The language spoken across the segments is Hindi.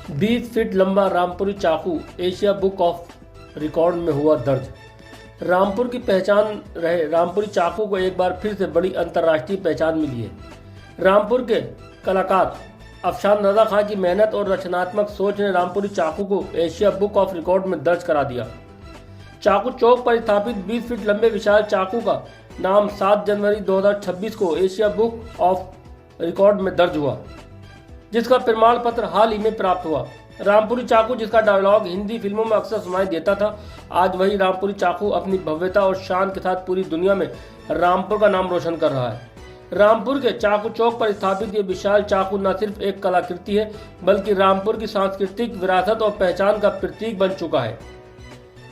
20 फीट लंबा रामपुरी चाकू एशिया बुक ऑफ रिकॉर्ड में हुआ दर्ज। रामपुर की पहचान रहे रामपुरी चाकू को एक बार फिर से बड़ी अंतर्राष्ट्रीय पहचान मिली है। रामपुर के कलाकार अफशान रजा खां की मेहनत और रचनात्मक सोच ने रामपुरी चाकू को एशिया बुक ऑफ रिकॉर्ड में दर्ज करा दिया। चाकू चौक पर स्थापित 20 फीट लंबे विशाल चाकू का नाम 7 जनवरी 2026 को एशिया बुक ऑफ रिकॉर्ड में दर्ज हुआ, जिसका प्रमाण पत्र हाल ही में प्राप्त हुआ। रामपुरी चाकू, जिसका डायलॉग हिंदी फिल्मों में अक्सर सुनाई देता था, आज वही रामपुरी चाकू अपनी भव्यता और शान के साथ पूरी दुनिया में रामपुर का नाम रोशन कर रहा है। रामपुर के चाकू चौक पर स्थापित ये विशाल चाकू न सिर्फ एक कलाकृति है, बल्कि रामपुर की सांस्कृतिक विरासत और पहचान का प्रतीक बन चुका है।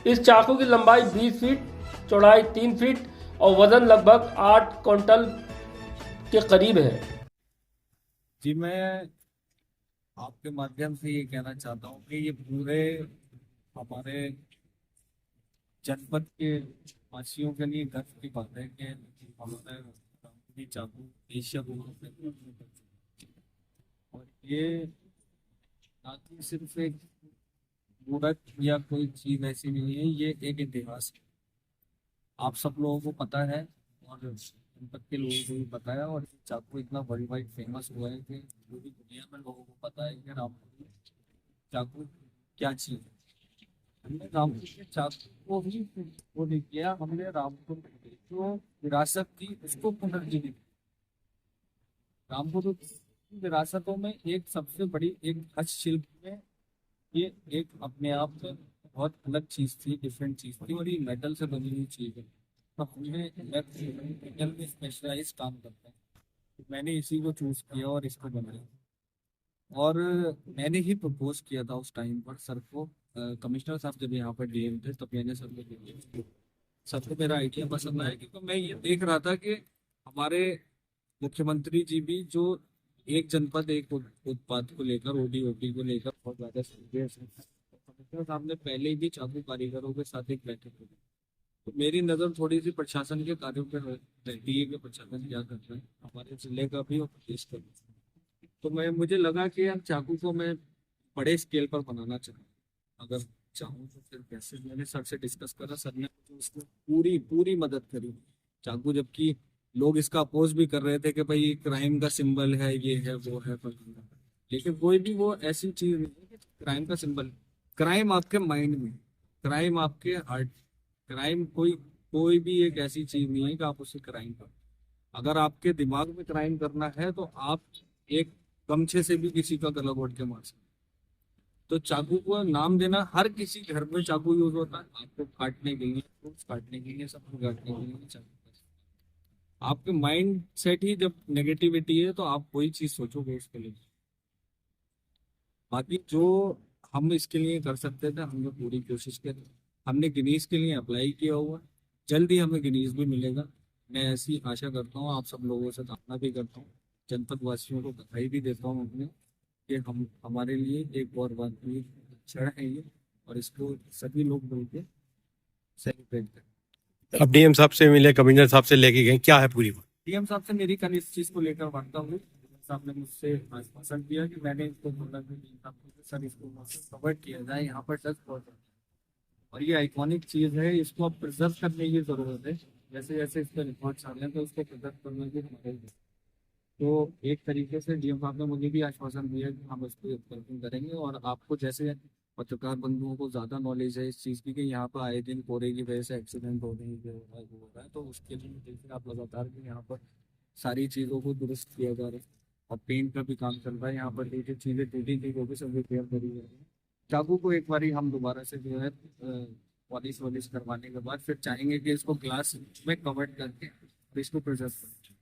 इस चाकू की लंबाई 20 फीट, चौड़ाई 3 फीट और वजन लगभग 8 क्विंटल के करीब है। जी, मैं आपके माध्यम से ये कहना चाहता हूँ कि ये पूरे हमारे जनपद के वासियों के लिए गर्व की बात है कि हमारे रामपुरी चाकू एशिया बुक और ये ना कि सिर्फ एक मूर्त या कोई चीज ऐसी नहीं है, ये एक इतिहास है। आप सब लोगों को पता है और जनपद के लोगों को भी पता है, और चाकू इतना वर्ल्ड वाइड फेमस हुआ है कि पूरी दुनिया में लोगों को पता है कि रामपुर चाकू क्या चीज है। हमने रामपुर के चाकू को ही वो नहीं किया, हमने रामपुर की जो विरासत थी उसको पुनर्जीवित। रामपुर की विरासतों में एक सबसे बड़ी एक हस्तशिल्प में ये एक अपने आप में बहुत अलग चीज थी, डिफरेंट चीज थी, और ये मेटल से बनी हुई चीज है। तो हमने मेटल में स्पेशलाइज काम करते हैं, तो मैंने इसी को चूज किया और इसको बनाया। और मैंने ही प्रपोज किया था उस टाइम पर सर को, कमिश्नर साहब जब यहाँ पर डीएम थे तब मैंने सर को सर को मेरा आइडिया पसंद आया, क्योंकि मैं ये देख रहा था कि हमारे मुख्यमंत्री जी भी जो एक जनपद एक उत्पाद को लेकर ओडी को लेकर बहुत ज्यादा सीरियस है। कमिश्नर साहब ने पहले भी चाकू कारीगरों के साथ एक बैठक की, तो मेरी नज़र थोड़ी सी प्रशासन के कार्यों पर रहती है कि प्रशासन क्या कर रहा है हमारे जिले का भी और प्रदेश का भी। तो मुझे लगा कि यार चाकू को मैं बड़े स्केल पर बनाना चाहूँ, अगर चाहूँ तो फिर कैसे। मैंने सर से डिस्कस करा, सर ने मुझे उसको पूरी पूरी मदद करी। चाकू, जबकि लोग इसका अपोज भी कर रहे थे कि भाई क्राइम का सिंबल है, ये है वो है, लेकिन कोई भी वो ऐसी चीज नहीं है कि क्राइम का सिंबल। क्राइम आपके माइंड में, क्राइम आपके हार्ट, क्राइम कोई भी एक ऐसी चीज नहीं है कि आप उससे क्राइम करो। अगर आपके दिमाग में क्राइम करना है तो आप एक गमछे से भी किसी का गला घोट के मार सकते। तो चाकू को नाम देना, हर किसी घर में चाकू यूज होता है, आपको काटने के लिए, फ्रूट्स काटने के लिए, सब काटने के लिए चाकू। आपके माइंड सेट ही जब नेगेटिविटी है तो आप कोई चीज सोचोगे उसके लिए। बाकी जो हम इसके लिए कर सकते थे हमने पूरी कोशिश की। हमने गिनीज के लिए अप्लाई किया हुआ, जल्द ही हमें गिनीज भी मिलेगा। मैं ऐसी आशा करता हूँ, आप सब लोगों से कामना भी करता हूँ, जनपद वासियों को बधाई भी देता हूँ अपने कि हम हमारे लिए एक और बात क्षण है ये, और इसको सभी लोग मिलकर सेलिब्रेट करें। अब डीएम साहब से मिले, कमिश्नर साहब से लेके गए, क्या है पूरी बात? डीएम साहब से मेरी कल इस चीज को लेकर वार्ता हुई। साहब ने मुझसे आश्वासन दिया कि मैंने इसको बोला कि सर इसको कवर किया जाए, यहाँ पर टच पहुंचा, और ये आइकॉनिक चीज है, इसको अब प्रिजर्व करने की जरूरत है। जैसे जैसे इस पर रिकॉर्ड चाल रहे हैं तो उसको प्रिजर्व करने की हमारे। तो एक तरीके से डीएम साहब ने मुझे भी आश्वासन दिया कि हम इसको करेंगे। और आपको जैसे पत्रकार बंधुओं को ज़्यादा नॉलेज है इस चीज़ की कि यहाँ पर आए दिन कोहरे की वजह से एक्सीडेंट हो रही है, वो हो रहा है, तो उसके लिए देखिए आप लगातार कि यहाँ पर सारी चीज़ों को दुरुस्त किया जा रहा है, और पेंट का भी काम चल रहा है। यहाँ पर जो चीज़ें टूटी थी वो भी सब रिपेयर करी जा रही है। चाकू को एक बार हम दोबारा से जो है पॉलिश वॉलिश करवाने के बाद फिर चाहेंगे कि इसको ग्लास में कवर करके इसको प्रिजर्व करें।